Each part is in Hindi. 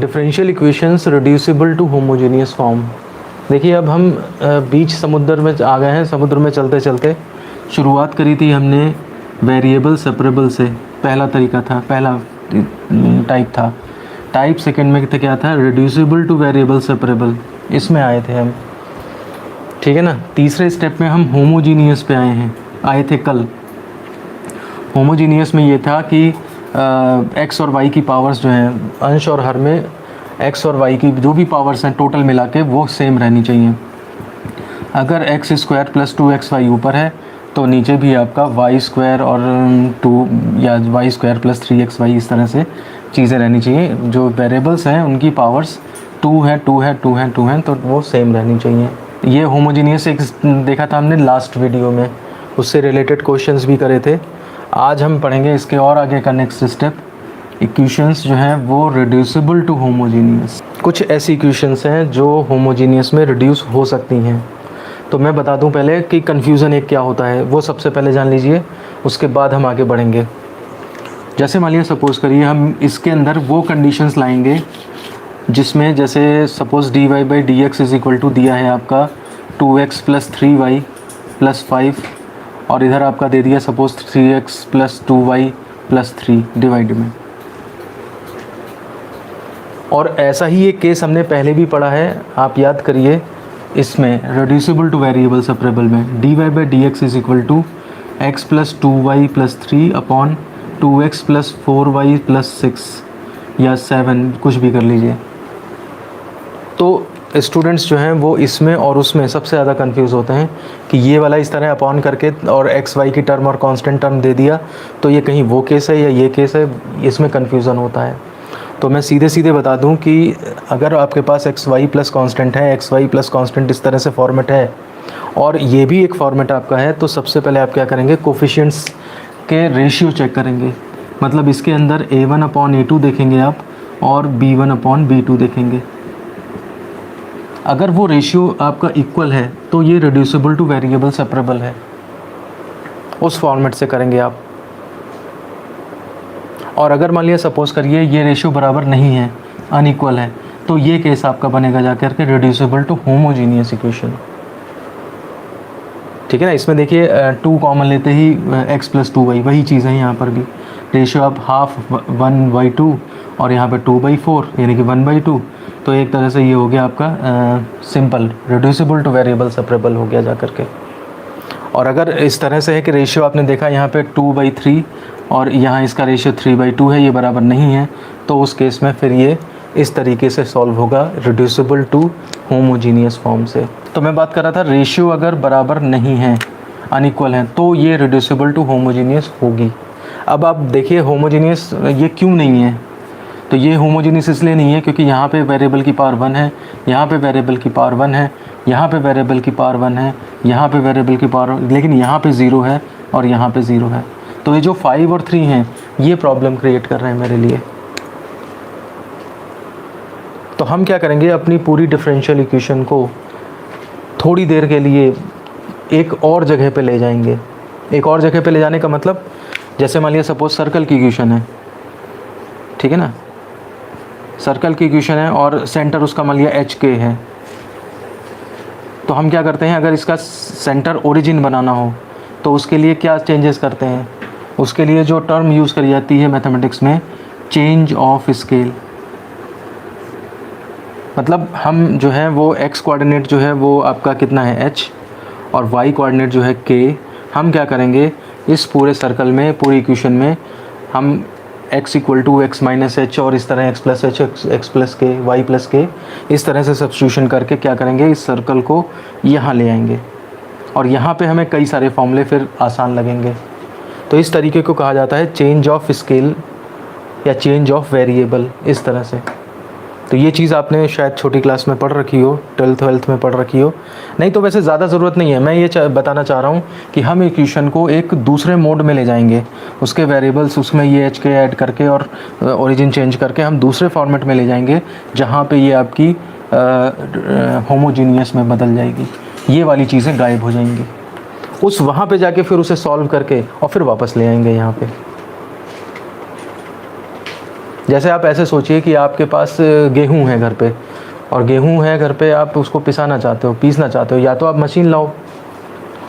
Differential equations reducible to homogeneous form. देखिए अब हम बीच समुद्र में आ गए हैं। समुद्र में चलते चलते शुरुआत करी थी हमने वेरिएबल सेपरेबल से। पहला तरीका था, पहला टाइप था। टाइप सेकंड में क्या था? रिड्यूसिबल टू वेरिएबल सेपरेबल, इसमें आए थे हम, ठीक है ना। तीसरे स्टेप में हम होमोजीनियस पे आए थे कल। होमोजीनियस में ये था कि एक्स और वाई की पावर्स जो हैं, अंश और हर में एक्स और वाई की जो भी पावर्स हैं टोटल मिला के वो सेम रहनी चाहिए। अगर एक्स स्क्वायर प्लस 2xy ऊपर है तो नीचे भी आपका वाई स्क्वायर और 2 या वाई स्क्वायर प्लस 3xy इस तरह से चीज़ें रहनी चाहिए। जो वेरिएबल्स हैं उनकी पावर्स 2 है 2 है 2 है 2 हैं, तो वो सेम रहनी चाहिए। ये होमोजीनियस एक देखा था हमने लास्ट वीडियो में, उससे रिलेटेड क्वेश्चंस भी करे थे। आज हम पढ़ेंगे इसके और आगे का नेक्स्ट स्टेप, इक्वेशंस जो हैं वो रिड्यूसिबल टू होमोजीनियस। कुछ ऐसी इक्वेशंस हैं जो होमोजीनियस में रिड्यूस हो सकती हैं। तो मैं बता दूं पहले कि कन्फ्यूज़न एक क्या होता है, वो सबसे पहले जान लीजिए, उसके बाद हम आगे बढ़ेंगे। जैसे मान लिया सपोज़ करिए हम इसके अंदर वो कंडीशंस लाएंगे जिसमें जैसे suppose dy/dx is equal to दिया है आपका 2x + 3y + 5 और इधर आपका दे दिया सपोज़ 3x + 2y + 3 डिवाइड में। और ऐसा ही एक केस हमने पहले भी पढ़ा है, आप याद करिए। इसमें रिड्यूसिबल टू वेरिएबल सेपरेबल में dy/dx is equal to x + 2y + 3 upon 2x + 4y + 6 या 7, कुछ भी कर लीजिए। तो स्टूडेंट्स जो हैं वो इसमें और उसमें सबसे ज़्यादा कंफ्यूज होते हैं कि ये वाला इस तरह अपॉन करके और एक्स वाई की टर्म और कांस्टेंट टर्म दे दिया, तो ये कहीं वो केस है या ये केस है, इसमें कन्फ्यूज़न होता है। तो मैं सीधे सीधे बता दूं कि अगर आपके पास एक्स वाई प्लस कांस्टेंट है, एक्स वाई प्लस कांस्टेंट इस तरह से फॉर्मेट है और ये भी एक फॉर्मेट आपका है, तो सबसे पहले आप क्या करेंगे, कोफिशिएंट्स के रेशियो चेक करेंगे। मतलब इसके अंदर a1/a2 देखेंगे आप और b1/b2 देखेंगे। अगर वो रेशियो आपका इक्वल है तो ये रिड्यूसिबल टू वेरिएबल सेपरेबल है, उस फॉर्मेट से करेंगे आप। और अगर मान लिया सपोज़ करिए ये रेशियो बराबर नहीं है, अनइक्वल है, तो ये केस आपका बनेगा जाकर के रिड्यूसिबल टू होमोजीनियस इक्वेशन, ठीक है ना। इसमें देखिए 2 कॉमन लेते ही x + 2y, वही चीज़ है यहाँ पर भी। रेशियो आप हाफ 1/2 और यहाँ पे 2/4 यानी कि 1/2, तो एक तरह से ये हो गया आपका simple reducible two variable separable हो गया जाकर के। और अगर इस तरह से है कि रेशियो आपने देखा यहाँ पे 2/3 और यहाँ इसका रेशियो 3/2 है, ये बराबर नहीं है, तो उस केस में फिर ये इस तरीके से सॉल्व होगा रिड्यूसिबल टू होमोजीनियस फॉर्म से। तो मैं बात कर रहा था रेशियो अगर बराबर नहीं है, अनइक्वल है, तो ये रिड्यूसिबल टू होमोजीनियस होगी। अब आप देखिए होमोजीनियस ये क्यों नहीं है, तो ये होमोजीनियस इसलिए नहीं है क्योंकि यहाँ पे वेरिएबल की पावर 1 है, यहाँ पे वेरिएबल की पावर 1 है, यहाँ पे वेरिएबल की पावर 1 है, यहाँ पे वेरिएबल की पावर, लेकिन यहाँ पे 0 है और यहाँ पे 0 है। तो ये जो 5 और 3 हैं ये प्रॉब्लम क्रिएट कर रहे हैं मेरे लिए। तो हम क्या करेंगे, अपनी पूरी डिफरेंशियल इक्वेशन को थोड़ी देर के लिए एक और जगह पे ले जाएंगे। एक और जगह पे ले जाने का मतलब, जैसे मान लिया सपोज सर्कल की इक्वेशन है, ठीक है ना, सर्कल की इक्वेशन है और सेंटर उसका मान लिया HK है। तो हम क्या करते हैं, अगर इसका सेंटर ओरिजिन बनाना हो तो उसके लिए क्या चेंजेस करते हैं, उसके लिए जो टर्म यूज़ करी जाती है मैथमेटिक्स में, चेंज ऑफ स्केल। मतलब हम जो है वो x कोऑर्डिनेट जो है वो आपका कितना है h और y कोऑर्डिनेट जो है k, हम क्या करेंगे इस पूरे सर्कल में, पूरी इक्वेशन में हम x = x - h और इस तरह x + h x + k y + k इस तरह से सब्स्टिट्यूशन करके क्या करेंगे, इस सर्कल को यहाँ ले आएंगे और यहाँ पे हमें कई सारे फॉर्मूले फिर आसान लगेंगे। तो इस तरीके को कहा जाता है चेंज ऑफ स्केल या चेंज ऑफ वेरिएबल, इस तरह से। तो ये चीज़ आपने शायद छोटी क्लास में पढ़ रखी हो, 12th में पढ़ रखी हो, नहीं तो वैसे ज़्यादा ज़रूरत नहीं है। मैं ये बताना चाह रहा हूँ कि हम इक्वेशन को एक दूसरे मोड में ले जाएंगे, उसके वेरिएबल्स उसमें ये HK ऐड करके और ओरिजिन चेंज करके हम दूसरे फॉर्मेट में ले जाएंगे जहाँ पे ये आपकी होमोजीनियस में बदल जाएगी, ये वाली चीज़ें गायब हो जाएंगी। उस वहाँ पे जाके फिर उसे सॉल्व करके और फिर वापस ले आएंगे यहाँ पे। जैसे आप ऐसे सोचिए कि आपके पास गेहूँ है घर पे, और गेहूँ है घर पे, आप उसको पिसाना चाहते हो, पीसना चाहते हो, या तो आप मशीन लाओ,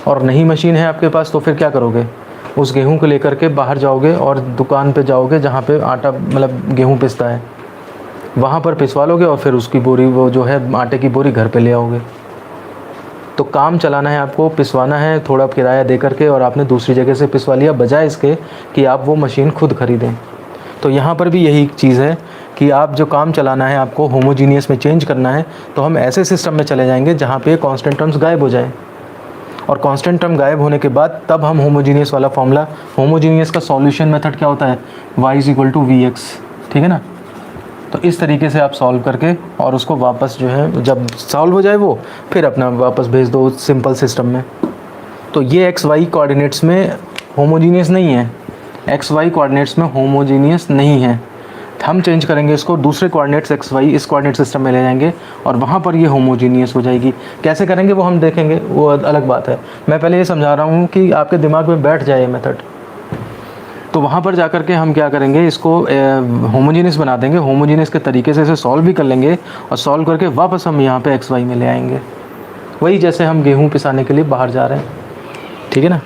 और नहीं मशीन है आपके पास तो फिर क्या करोगे, उस गेहूँ को लेकर के बाहर जाओगे और दुकान पे जाओगे जहाँ पे आटा मतलब गेहूँ पिसता है, वहाँ पर पिसवा लोगे और फिर उसकी बोरी, वो जो है आटे की बोरी घर पे ले आओगे। तो काम चलाना है आपको, पिसवाना है थोड़ा किराया दे करके, और आपने दूसरी जगह से पिसवा लिया बजाय इसके कि आप वो मशीन खुद ख़रीदें। तो यहाँ पर भी यही चीज़ है कि आप जो काम चलाना है आपको होमोजीनियस में चेंज करना है, तो हम ऐसे सिस्टम में चले जाएंगे जहाँ पे कांस्टेंट टर्म्स गायब हो जाए, और कांस्टेंट टर्म गायब होने के बाद तब हम होमोजीनियस वाला फॉर्मूला, होमोजीनियस का सॉल्यूशन मेथड क्या होता है, y = vx, ठीक है ना। तो इस तरीके से आप सॉल्व करके और उसको वापस जो है जब सॉल्व हो जाए वो, फिर अपना वापस भेज दो सिंपल सिस्टम में। तो ये एक्स वाई कोऑर्डिनेट्स में होमोजीनियस नहीं है, एक्स वाई कोऑर्डिनेट्स में होमोजीनियस नहीं है। हम चेंज करेंगे इसको, दूसरे कोऑर्डिनेट्स एक्स वाई इस कोऑर्डिनेट सिस्टम में ले जाएंगे और वहाँ पर ये होमोजीनियस हो जाएगी। कैसे करेंगे वो हम देखेंगे, वो अलग बात है। मैं पहले ये समझा रहा हूँ कि आपके दिमाग में बैठ जाए ये मेथड। तो वहाँ पर जाकर के हम क्या करेंगे, इसको होमोजीनियस बना देंगे, होमोजीनियस के तरीके से इसे सॉल्व भी कर लेंगे, और सॉल्व करके वापस हम यहाँ पे एक्स वाई में ले आएंगे, वही जैसे हम गेहूँ पिसाने के लिए बाहर जा रहे हैं, ठीक है ना।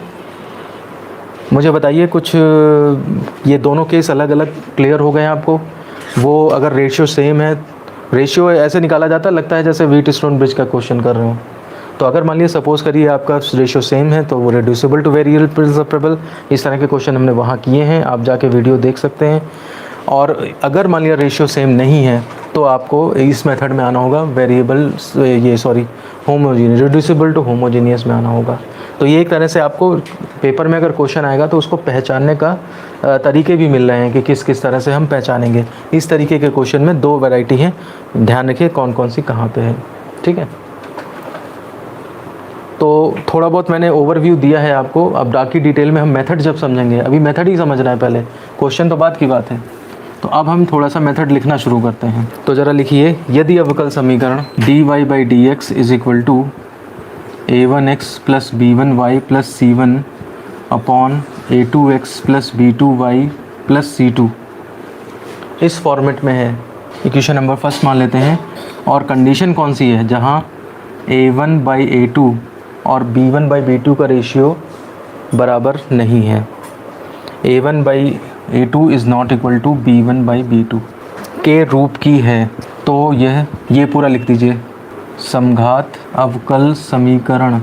मुझे बताइए कुछ, ये दोनों केस अलग अलग क्लियर हो गए हैं आपको। वो अगर रेशियो सेम है, रेशियो ऐसे निकाला जाता है, लगता है जैसे व्हीटस्टोन ब्रिज का क्वेश्चन कर रहे हो। तो अगर मान लिया सपोज़ करिए आपका रेशियो सेम है, तो वो रिड्यूसिबल टू वेरिएबल सेपरेबल, इस तरह के क्वेश्चन हमने वहाँ किए हैं, आप जाके वीडियो देख सकते हैं। और अगर मान लिया रेशियो सेम नहीं है तो आपको इस मेथड में आना होगा, होमोजीनियस, रिड्यूसिबल टू होमोजीनियस में आना होगा। तो ये एक तरह से आपको पेपर में अगर क्वेश्चन आएगा तो उसको पहचानने का तरीके भी मिल रहे हैं कि किस किस तरह से हम पहचानेंगे। इस तरीके के क्वेश्चन में 2 वैरायटी हैं, ध्यान रखिए कौन कौन सी कहाँ पे है, ठीक है। तो थोड़ा बहुत मैंने ओवरव्यू दिया है आपको, अब बाकी डिटेल में हम मेथड जब समझेंगे, अभी मेथड ही समझना है पहले, क्वेश्चन तो बाद की बात है। तो अब हम थोड़ा सा मेथड लिखना शुरू करते हैं। तो ज़रा लिखिए, यदि अवकल समीकरण dy/dx = a1x + b1y + c1 upon a2x + b2y + c2 इस फॉर्मेट में है, इक्वेशन नंबर फर्स्ट मान लेते हैं। और कंडीशन कौन सी है, जहाँ a1/a2 और b1/b2 का रेशियो बराबर नहीं है, a1/a2 is not equal to b1/b2 के रूप की है। तो ये पूरा लिख दीजिए, समघात अवकल समीकरण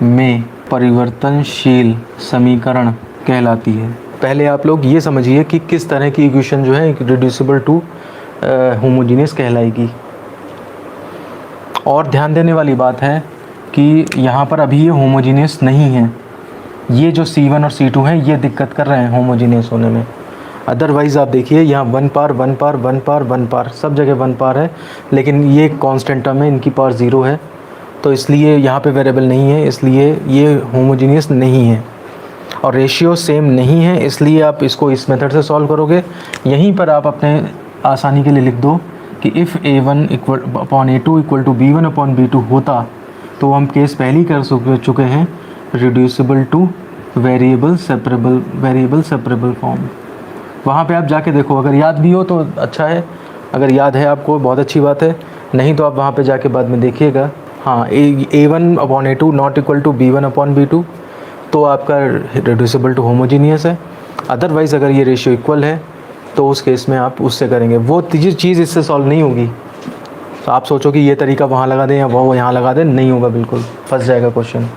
में परिवर्तनशील समीकरण कहलाती है। पहले आप लोग ये समझिए कि किस तरह की इक्वेशन जो है रिड्यूसिबल टू होमोजीनियस कहलाएगी। और ध्यान देने वाली बात है कि यहाँ पर अभी ये होमोजीनियस नहीं है, ये जो C1 और C2 हैं ये दिक्कत कर रहे हैं होमोजीनियस होने में। अदरवाइज़ आप देखिए यहाँ 1 पार 1 पार 1 पार 1 पार सब जगह 1 पार है, लेकिन ये कांस्टेंट टर्म है, इनकी पावर 0 है, तो इसलिए यहाँ पे वेरिएबल नहीं है, इसलिए ये होमोजीनियस नहीं है। और रेशियो सेम नहीं है, इसलिए आप इसको इस मेथड से सॉल्व करोगे। यहीं पर आप अपने आसानी के लिए लिख दो कि इफ़ a1/a2 = b1/b2 होता, तो हम केस पहले ही कर चुके हैं, reducible two variable separable form. वहाँ पे आप जाके देखो, अगर याद भी हो तो अच्छा है, अगर याद है आपको बहुत अच्छी बात है, नहीं तो आप वहाँ पे जाके बाद में देखिएगा। हाँ, a1/a2 not equal to b1/b2, तो आपका रिड्यूसिबल टू होमोजीनियस है। अदरवाइज़ अगर ये रेशियो इक्वल है तो उस केस में आप उससे करेंगे, वो चीज़ इससे सॉल्व नहीं होगी। तो आप सोचो कि ये तरीका वहाँ लगा दें या वो यहाँ लगा दें, नहीं होगा, बिल्कुल फंस जाएगा क्वेश्चन।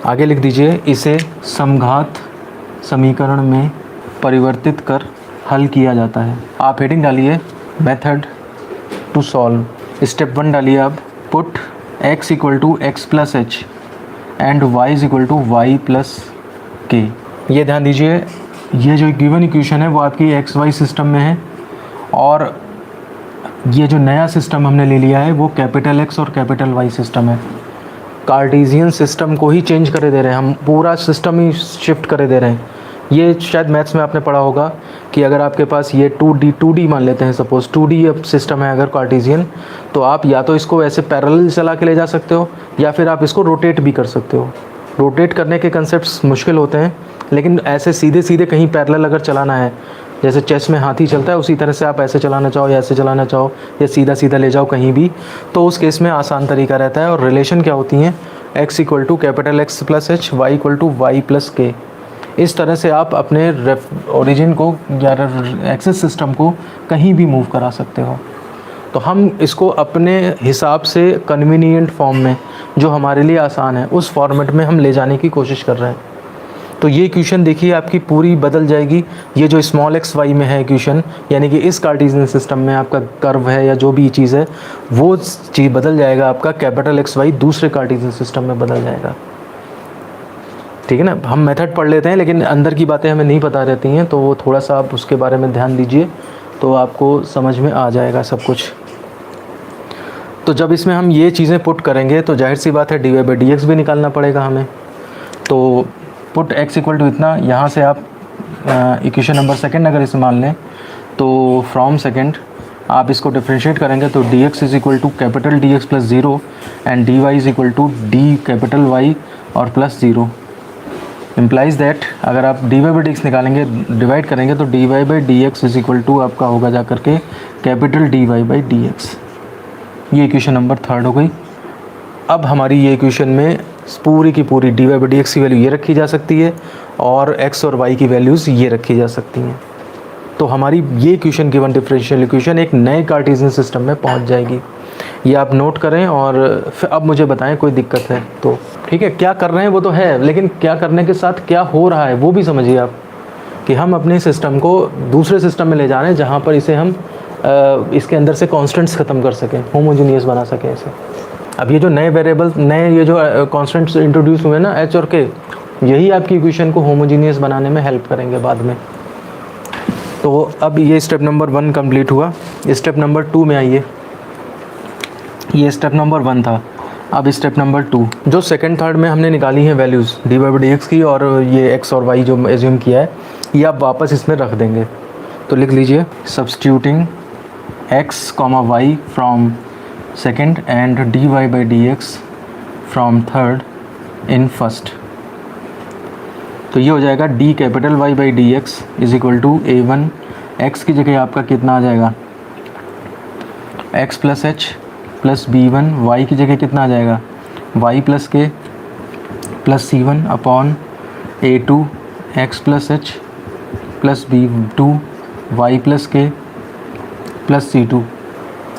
आगे लिख दीजिए, इसे समघात समीकरण में परिवर्तित कर हल किया जाता है। आप हेडिंग डालिए मेथड टू सॉल्व। स्टेप 1 डालिए आप, put x = x + h and y = y + k। ये ध्यान दीजिए, ये जो गिवन इक्वेशन है वो आपकी एक्स वाई सिस्टम में है, और ये जो नया सिस्टम हमने ले लिया है वो कैपिटल X और कैपिटल Y सिस्टम है। कार्टेशियन सिस्टम को ही चेंज करे दे रहे हैं हम, पूरा सिस्टम ही शिफ्ट करे दे रहे हैं। ये शायद मैथ्स में आपने पढ़ा होगा कि अगर आपके पास ये 2D मान लेते हैं, सपोज़ 2D सिस्टम है अगर कार्टेशियन, तो आप या तो इसको ऐसे पैरेलल चला के ले जा सकते हो, या फिर आप इसको रोटेट भी कर सकते हो। रोटेट करने के कंसेप्ट्स मुश्किल होते हैं, लेकिन ऐसे सीधे सीधे कहीं पैरेलल अगर चलाना है जैसे चेस में हाथी चलता है उसी तरह से आप ऐसे चलाना चाहो या ऐसे चलाना चाहो या सीधा सीधा ले जाओ कहीं भी, तो उस केस में आसान तरीका रहता है। और रिलेशन क्या होती हैं, x equal to capital X plus h, y equal to y plus k. इस तरह से आप अपने ओरिजिन को या एक्सेस सिस्टम को कहीं भी मूव करा सकते हो। तो हम इसको अपने हिसाब से कन्वीनियंट फॉर्म में, जो हमारे लिए आसान है, उस फॉर्मेट में हम ले जाने की कोशिश कर रहे हैं। तो ये इक्वेशन देखिए आपकी पूरी बदल जाएगी। ये जो स्मॉल एक्स वाई में है इक्वेशन, यानी कि इस कार्टेशियन सिस्टम में आपका कर्व है या जो भी चीज़ है, वो चीज़ बदल जाएगा। आपका कैपिटल एक्स वाई दूसरे कार्टेशियन सिस्टम में बदल जाएगा। ठीक है ना। हम मेथड पढ़ लेते हैं, लेकिन अंदर की बातें हमें नहीं पता रहती हैं, तो वो थोड़ा सा आप उसके बारे में ध्यान दीजिए, तो आपको समझ में आ जाएगा सब कुछ। तो जब इसमें हम ये चीज़ें पुट करेंगे तो जाहिर सी बात है d y by D x भी निकालना पड़ेगा हमें। तो पुट x इक्वल टू इतना, यहाँ से आप इक्वेशन नंबर सेकंड अगर इसे मान लें तो फ्रॉम सेकंड आप इसको डिफ्रेंशिएट करेंगे तो dx is equal to capital d x plus zero and d y is equal to d capital y और प्लस ज़ीरो। इम्प्लाइज दैट अगर आप d y by D x निकालेंगे, डिवाइड करेंगे, तो d y by D x is equal to आपका होगा जा करके capital d y by D x. ये इक्वेशन नंबर थर्ड हो गई। अब हमारी ये इक्वेशन में पूरी की पूरी d y by D x की वैल्यू ये रखी जा सकती है और x और y की वैल्यूज़ ये रखी जा सकती हैं। तो हमारी ये इक्वेशन गिवन डिफरेंशियल इक्वेशन एक नए कार्टेशियन सिस्टम में पहुंच जाएगी। ये आप नोट करें और फिर अब मुझे बताएं कोई दिक्कत है तो। ठीक है, क्या कर रहे हैं वो तो है, लेकिन क्या करने के साथ क्या हो रहा है वो भी समझिए आप, कि हम अपने सिस्टम को दूसरे सिस्टम में ले जा रहे हैं जहाँ पर इसे हम इसके अंदर से कॉन्स्टेंट्स ख़त्म कर सकें, होमोजीनियस बना सकें इसे। अब ये जो नए वेरिएबल, नए ये जो कॉन्स्टेंट्स इंट्रोड्यूस हुए ना h और k, यही आपकी इक्वेशन को होमोजीनियस बनाने में हेल्प करेंगे बाद में। तो अब ये स्टेप नंबर 1 कंप्लीट हुआ। स्टेप नंबर 2 में आइए। ये स्टेप नंबर 1 था। अब स्टेप नंबर 2 जो सेकंड थर्ड में हमने निकाली है values d y by D x की, और ये x और y जो एज्यूम किया है, ये आप वापस इसमें रख देंगे। तो लिख लीजिए substituting x, y from second and dy by dx from third in first। तो ये हो जाएगा d capital y by D x is equal to a1 x की जगह आपका कितना आ जाएगा x plus h plus b1, y की जगह कितना आ जाएगा y plus k plus c1 upon a2 x plus h plus b2 y plus k plus c2।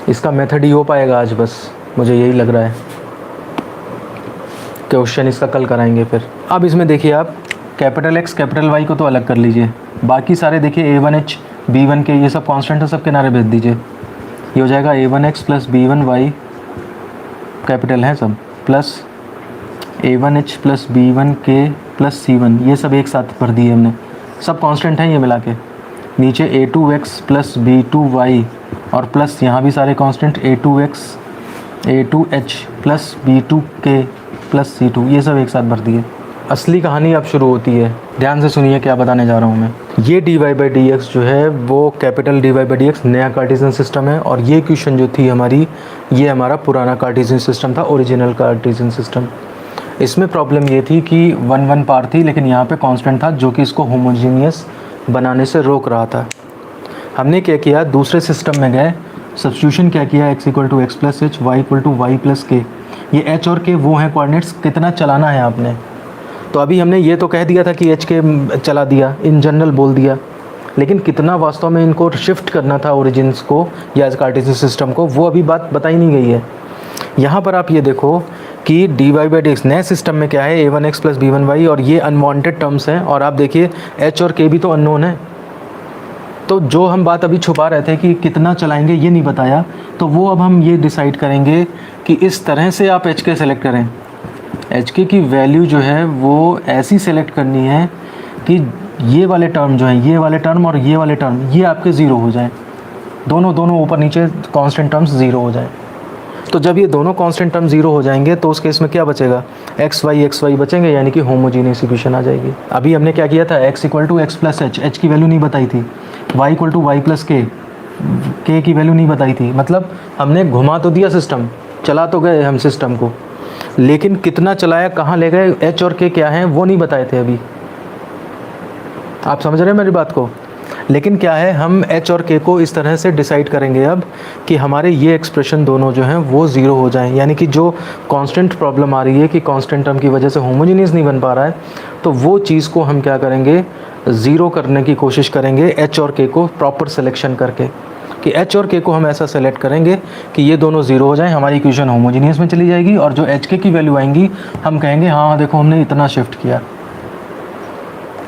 इसका मेथड ही हो पाएगा आज, बस मुझे यही लग रहा है। क्वेश्चन इसका कल कराएंगे फिर। अब इसमें देखिए आप कैपिटल x कैपिटल y को तो अलग कर लीजिए, बाकी सारे देखिए a1h b1 के ये सब कांस्टेंट है, सब किनारे भेज दीजिए। ये हो जाएगा a1x प्लस b1y कैपिटल है सब, प्लस a1h प्लस b1 के प्लस c1, ये सब एक साथ भर दिए हमने, सब कांस्टेंट हैं ये मिला के। नीचे a2x प्लस b2y और प्लस यहाँ भी सारे constant a2x a2h plus b2k plus c2, ये सब एक साथ भर दिए। असली कहानी अब शुरू होती है, ध्यान से सुनिए क्या बताने जा रहा हूँ मैं। ये d y by D x जो है वो capital d y by D x नया कार्टेशियन सिस्टम है, और ये इक्वेशन जो थी हमारी, ये हमारा पुराना कार्टेशियन सिस्टम था, ओरिजिनल कार्टेशियन सिस्टम। इसमें प्रॉब्लम ये थी कि 1 पार थी, लेकिन यहाँ पे कांस्टेंट था जो कि इसको होमोजीनियस बनाने से रोक रहा था। हमने क्या किया, दूसरे सिस्टम में गए, सब्स्टिट्यूशन क्या किया, x equal to x plus h, y equal to y plus k. ये h और k वो हैं कोऑर्डिनेट्स, कितना चलाना है आपने। तो अभी हमने ये तो कह दिया था कि h के चला दिया, इन जनरल बोल दिया, लेकिन कितना वास्तव में इनको शिफ्ट करना था ओरिजिन्स को या कार्टेशियन सिस्टम को, वो अभी बात बताई नहीं गई है। यहाँ पर आप ये देखो कि d y by D x नए सिस्टम में क्या है, a1x प्लस b1y, और ये अनवांटेड टर्म्स हैं, और आप देखिए h और k भी तो अननोन है। तो जो हम बात अभी छुपा रहे थे कि कितना चलाएंगे ये नहीं बताया, तो वो अब हम ये डिसाइड करेंगे कि इस तरह से आप HK सेलेक्ट करें। HK की वैल्यू जो है वो ऐसी सेलेक्ट करनी है कि ये वाले टर्म जो हैं, ये वाले टर्म और ये वाले टर्म, ये आपके ज़ीरो हो जाएं, दोनों ऊपर नीचे कांस्टेंट टर्म्स ज़ीरो हो जाएं। तो जब ये दोनों कांस्टेंट टर्म ज़ीरो हो जाएंगे तो उस केस में क्या बचेगा, एक्स वाई बचेंगे, यानी कि होमोजीनियस इक्वेशन आ जाएगी। अभी हमने क्या किया था, x equal to x plus h की वैल्यू नहीं बताई थी, y equal to y plus k की वैल्यू नहीं बताई थी। मतलब हमने घुमा तो दिया सिस्टम, चला तो गए हम सिस्टम को, लेकिन कितना चलाया, कहाँ ले गए, h और k क्या हैं वो नहीं बताए थे अभी। आप समझ रहे हैं मेरी बात को। लेकिन क्या है, हम h और k को इस तरह से डिसाइड करेंगे अब कि हमारे ये एक्सप्रेशन दोनों जो हैं वो ज़ीरो हो जाएं, यानी कि जो कांस्टेंट प्रॉब्लम आ रही है कि कांस्टेंट टर्म की वजह से होमोजेनियस नहीं बन पा रहा है, तो वो चीज़ को हम क्या करेंगे, ज़ीरो करने की कोशिश करेंगे h और k को प्रॉपर सिलेक्शन करके, कि h और k को हम ऐसा सेलेक्ट करेंगे कि ये दोनों ज़ीरो हो जाएं, हमारी इक्वेशन होमोजेनियस में चली जाएगी, और जो h k की वैल्यू आएंगी हम कहेंगे हाँ देखो हमने इतना शिफ्ट किया,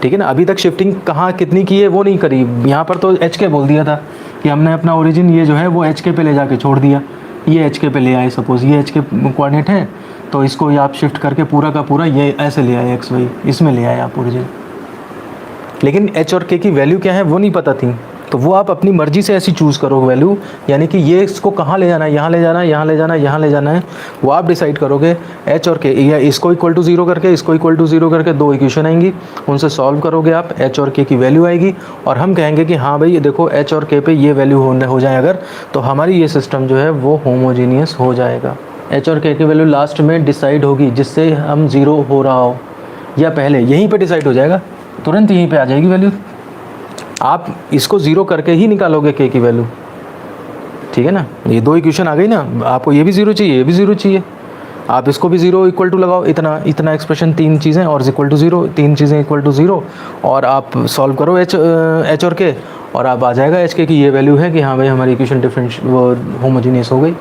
ठीक है ना। अभी तक शिफ्टिंग कहाँ कितनी की है वो नहीं करी, यहाँ पर तो एच के बोल दिया था कि हमने अपना ओरिजिन ये जो है वो एच के पे ले जाके छोड़ दिया, ये एच के पे ले आए, सपोज़ ये एच के कोऑर्डिनेट है तो इसको ये आप शिफ्ट करके पूरा का पूरा ये ऐसे ले आए एक्स वाई, इसमें ले आए आप ओरिजिन। लेकिन एच और के की वैल्यू क्या है वो नहीं पता थी, तो वो आप अपनी मर्ज़ी से ऐसी चूज़ करो वैल्यू, यानी कि ये इसको कहाँ ले जाना है, यहाँ ले जाना है, यहाँ ले जाना है, यहाँ ले जाना है, वो आप डिसाइड करोगे। एच और के, या इसको इक्वल टू ज़ीरो करके इसको इक्वल टू ज़ीरो करके दो इक्वेशन आएंगी, उनसे सॉल्व करोगे आप, एच और के की वैल्यू आएगी, और हम कहेंगे कि हाँ भाई देखो एच और के पे ये वैल्यू हो जाए अगर, तो हमारी ये सिस्टम जो है वो होमोजीनियस हो जाएगा। एच और के की वैल्यू लास्ट में डिसाइड होगी जिससे हम ज़ीरो हो रहा हो, या पहले यहीं पर डिसाइड हो जाएगा, तुरंत यहीं पर आ जाएगी वैल्यू, आप इसको ज़ीरो करके ही निकालोगे के की वैल्यू, ठीक है ना। ये दो इक्वेशन आ गई ना, आपको ये भी ज़ीरो चाहिए, ये भी ज़ीरो चाहिए, आप इसको भी ज़ीरो इक्वल टू लगाओ, इतना इतना एक्सप्रेशन, तीन चीज़ें और इक्वल टू ज़ीरो, तीन चीज़ें इक्वल टू ज़ीरो, और आप सॉल्व करो एच और के, और आप आ जाएगा एच के की ये वैल्यू है कि हाँ भाई हमारी इक्वेशन डिफरेंश वो होमोजीनियस हो गई,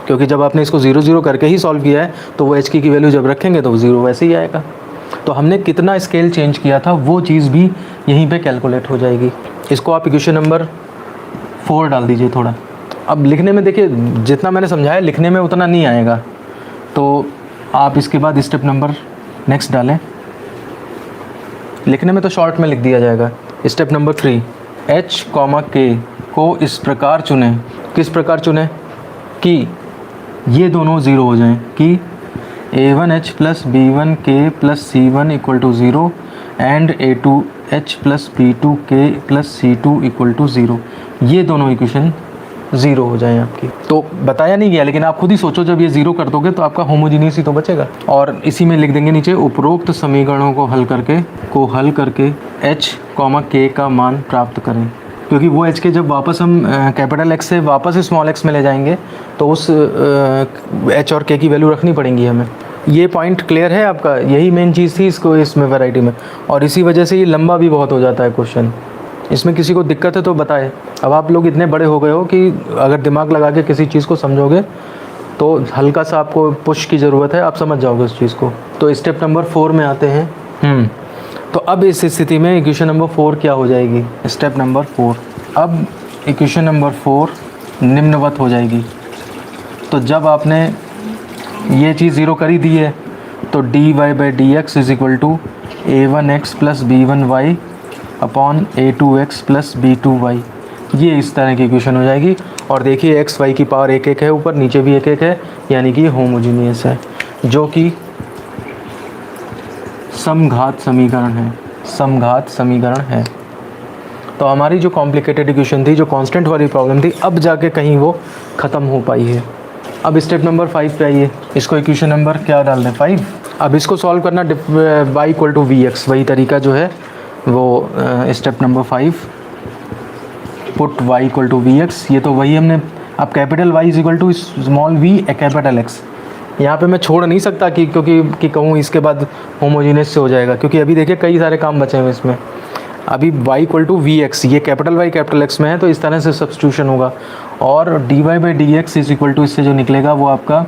क्योंकि जब आपने इसको ज़ीरो ज़ीरो करके ही सॉल्व किया है तो वो एच की वैल्यू जब रखेंगे तो वो ज़ीरो वैसे ही आएगा। तो हमने कितना स्केल चेंज किया था वो चीज़ भी यहीं पे कैलकुलेट हो जाएगी। इसको आप इक्वेशन नंबर 4 डाल दीजिए थोड़ा। अब लिखने में देखिए जितना मैंने समझाया लिखने में उतना नहीं आएगा, तो आप इसके बाद स्टेप नंबर नेक्स्ट डालें। लिखने में तो शॉर्ट में लिख दिया जाएगा। स्टेप नंबर 3, h, k को इस प्रकार चुनें। किस प्रकार चुनें कि ये दोनों ज़ीरो हो जाएं, कि a1h plus b1k plus c1 equal to zero and a2h plus b2k plus c2 equal to zero, ये दोनों इक्वेशन ज़ीरो हो जाएं आपकी। तो बताया नहीं गया, लेकिन आप खुद ही सोचो जब ये ज़ीरो कर दोगे तो आपका होमोजीनियस ही तो बचेगा। और इसी में लिख देंगे नीचे उपरोक्त समीकरणों को हल करके h, k का मान प्राप्त करें, क्योंकि वो h के जब वापस हम कैपिटल X से वापस स्मॉल x में ले जाएंगे तो उस h और k की वैल्यू रखनी पड़ेंगी हमें। ये पॉइंट क्लियर है आपका, यही मेन चीज़ थी इसको इसमें वैरायटी में, और इसी वजह से ये लंबा भी बहुत हो जाता है क्वेश्चन। इसमें किसी को दिक्कत है तो बताए। अब आप लोग इतने बड़े हो गए हो कि अगर दिमाग लगा के किसी चीज़ को समझोगे तो हल्का सा आपको पुश की ज़रूरत है, आप समझ जाओगे उस चीज़ को। तो स्टेप नंबर 4 में आते हैं। तो अब इस स्थिति में इक्वेशन नंबर 4 क्या हो जाएगी? स्टेप नंबर 4, अब इक्वेशन नंबर 4 निम्नवत हो जाएगी। तो जब आपने ये चीज़ ज़ीरो करी दी है तो dy by D x is equal to a1x plus b1y upon a2x plus b2y, ये इस तरह की इक्वेशन हो जाएगी। और देखिए एक्स वाई की पावर एक एक है, ऊपर नीचे भी एक एक है, यानी कि होमोजीनियस है, जो कि समघात समीकरण है। तो हमारी जो कॉम्प्लिकेटेड इक्वेशन थी, जो कांस्टेंट वाली प्रॉब्लम थी, अब जाके कहीं वो ख़त्म हो पाई है। अब स्टेप नंबर 5 पे आइए। इसको इक्वेशन नंबर क्या डाल दें? 5। अब इसको सॉल्व करना y equal to v x, वही तरीका जो है वो step number 5, put y equal to v x. ये तो वही हमने, अब capital Y is equal to small v capital x। यहाँ पे मैं छोड़ नहीं सकता क्योंकि कहूँ इसके बाद होमोजीनियस से हो जाएगा, क्योंकि अभी देखिए कई सारे काम बचे हुए इसमें। अभी y equal to v x, ये कैपिटल Y कैपिटल X में है तो इस तरह से सब्स्टिट्यूशन होगा, और dy by D x is equal to, इससे जो निकलेगा वो आपका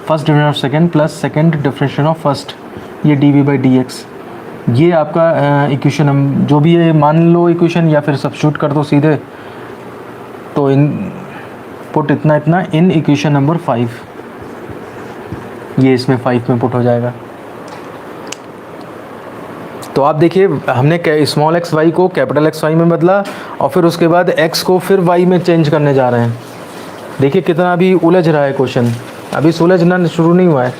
first differential of second plus second differential of first, ये डी बाई डी एक्स। ये आपका इक्वेशन हम जो भी है मान लो इक्वेशन, या फिर सब्स्टिट्यूट कर दो सीधे। तो इन पुट इतना इन इक्वेशन नंबर 5, ये इसमें 5 में पुट हो जाएगा। तो आप देखिए हमने स्मॉल एक्स वाई को कैपिटल एक्स वाई में बदला, और फिर उसके बाद एक्स को फिर वाई में चेंज करने जा रहे हैं। देखिए कितना अभी उलझ रहा है क्वेश्चन, अभी सुलझना शुरू नहीं हुआ है,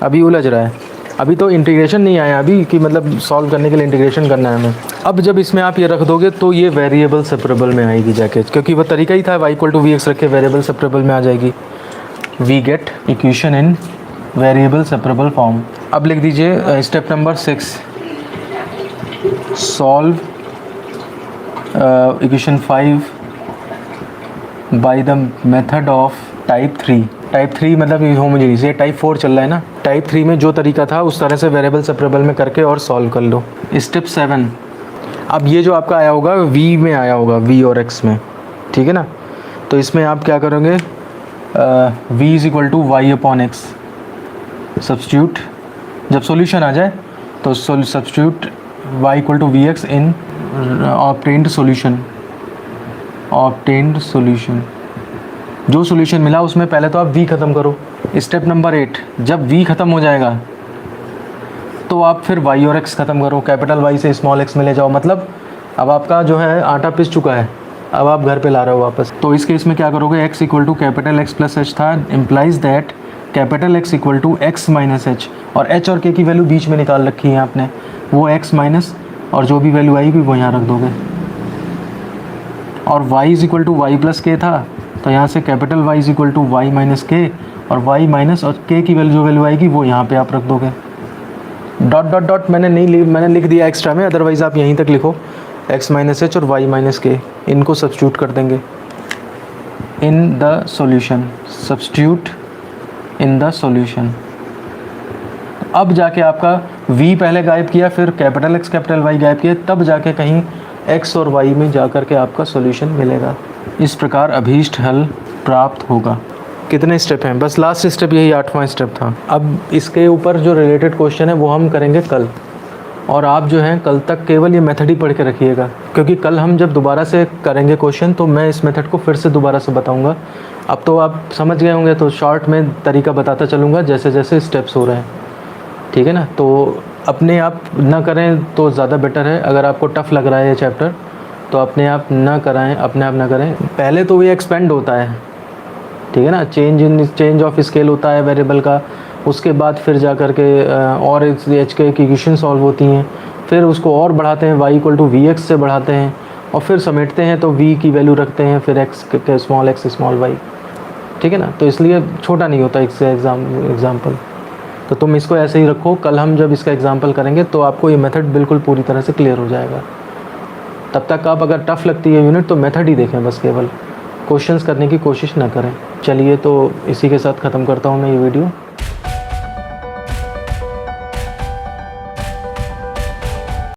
अभी उलझ रहा है। अभी तो इंटीग्रेशन नहीं आया अभी, कि मतलब सॉल्व करने के लिए इंटीग्रेशन करना है हमें। अब जब इसमें आप ये रख दोगे तो ये वेरिएबल सेपरेबल में आएगी जाके, क्योंकि वो तरीका ही था y equal to v x रख के वेरिएबल सेपरेबल में आ जाएगी। We get equation in variable separable form. अब लिख दीजिए step number 6, solve equation 5 by the method of type 3। Type 3 मतलब होमोजेनियस, ये टाइप 4 चल रहा है ना। टाइप 3 में जो तरीका था उस तरह से वेरिएबल सेपरेबल में करके और सॉल्व कर लो। स्टेप 7, अब ये जो आपका आया होगा v में आया होगा, v और x में, ठीक है ना। तो इसमें आप क्या करोगे, v is equal to y upon x, substitute जब सॉल्यूशन आ जाए तो substitute y equal to v x in obtained solution. जो सॉल्यूशन मिला उसमें पहले तो आप v ख़त्म करो। स्टेप नंबर 8, जब v ख़त्म हो जाएगा तो आप फिर y और x ख़त्म करो, कैपिटल Y से स्मॉल x में ले जाओ। मतलब अब आपका जो है आटा पिस चुका है, अब आप घर पे ला रहे हो वापस। तो इस केस में क्या करोगे, x equal to capital X plus H था, implies that capital X equal to x minus H, और h और k की वैल्यू बीच में निकाल रखी है आपने, वो x माइनस और जो भी वैल्यू आएगी वो यहाँ रख दोगे। और y is equal to y plus k था, तो यहाँ से capital Y is equal to y minus k, और y माइनस और k की वैल्यू जो वैल्यू आएगी वो यहाँ पे आप रख दोगे। डॉट डॉट डॉट मैंने लिख दिया एक्स्ट्रा में, अदरवाइज़ आप यहीं तक लिखो x माइनस एच और y माइनस के, इनको सब्स्टिट्यूट कर देंगे in the solution. Substitute in the solution, अब जाके आपका v पहले गायब किया, फिर कैपिटल X कैपिटल Y गायब किया, तब जाके कहीं x और y में जा कर के आपका सॉल्यूशन मिलेगा। इस प्रकार अभीष्ट हल प्राप्त होगा। कितने स्टेप हैं, बस लास्ट स्टेप यही 8वां स्टेप था। अब इसके ऊपर जो रिलेटेड क्वेश्चन है वो हम करेंगे कल, और आप जो हैं कल तक केवल ये मेथड ही पढ़ के रखिएगा, क्योंकि कल हम जब दोबारा से करेंगे क्वेश्चन तो मैं इस मेथड को फिर से दोबारा से बताऊंगा। अब तो आप समझ गए होंगे, तो शॉर्ट में तरीका बताता चलूँगा जैसे जैसे स्टेप्स हो रहे हैं, ठीक है ना। तो अपने आप ना करें तो ज़्यादा बेटर है। अगर आपको टफ़ लग रहा है ये चैप्टर तो अपने आप ना कराएं, अपने आप ना करें। पहले तो ये एक्सपेंड होता है, ठीक है ना, चेंज ऑफ स्केल होता है वेरिएबल का, उसके बाद फिर जा कर के और एच के इक्वेशन सॉल्व होती हैं, फिर उसको और बढ़ाते हैं, y equal to v x से बढ़ाते हैं, और फिर समेटते हैं तो v की वैल्यू रखते हैं, फिर x के स्मॉल x स्मॉल y, ठीक है ना। तो इसलिए छोटा नहीं होता इससे एग्जाम्पल। तो तुम इसको ऐसे ही रखो, कल हम जब इसका एग्जाम्पल करेंगे तो आपको ये मेथड बिल्कुल पूरी तरह से क्लियर हो जाएगा। तब तक आप अगर टफ़ लगती है यूनिट तो मेथड ही देखें बस, केवल क्वेश्चंस करने की कोशिश ना करें। चलिए, तो इसी के साथ ख़त्म करता हूँ मैं ये वीडियो।